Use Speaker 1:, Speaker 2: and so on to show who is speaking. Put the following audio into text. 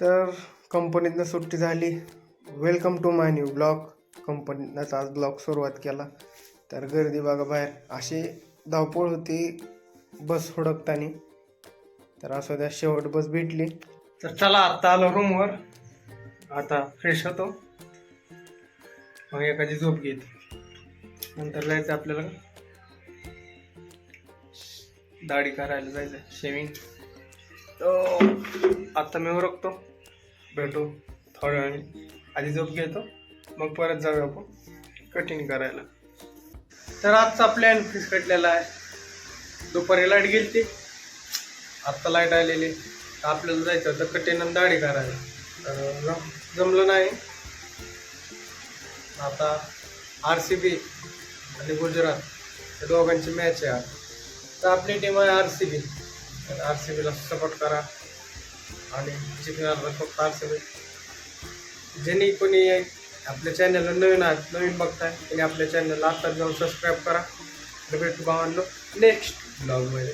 Speaker 1: तर कंपनीतनं सुट्टी झाली. Welcome to my new blog. कंपनीतनंच आज ब्लॉग सुरुवात केला. तर गर्दी बघा बाहेर, अशी धावपळ होती बस हुडकताना. तर असं त्या शेवट बस भेटली. तर चला आत्ता आलो रूमवर. आता फ्रेश होतो, मग एखादी झोप घेते. नंतर जायचं आपल्याला दाढी करायला जायचं, शेविंग. तो आता मी उरकतो, भेटू थोड्या वेळाने. आधी झोप घेतो, मग परत जाऊया आपण कटिंग करायला. तर आजचा प्लॅन फिक्स कटलेला आहे. दुपारी लाईट गेली, आत्ता लाईट आलेली. आपल्याला जायचं होतं कटिंग आणि दाढी करायला, तर जमलं नाही. आता RCB आणि गुजरात या दोघांची मॅच आहे आज. तर आपली टीम आहे RCB. तर RCBला सपोर्ट करा आणि जिंकणार फक्त RCB. ज्यांनी कोणी आपल्या चॅनलला नवीन बघताय त्यांनी आपल्या चॅनलला आत्ताच जाऊन सबस्क्राईब करा. भेटू भावांनो नेक्स्ट ब्लॉगमध्ये.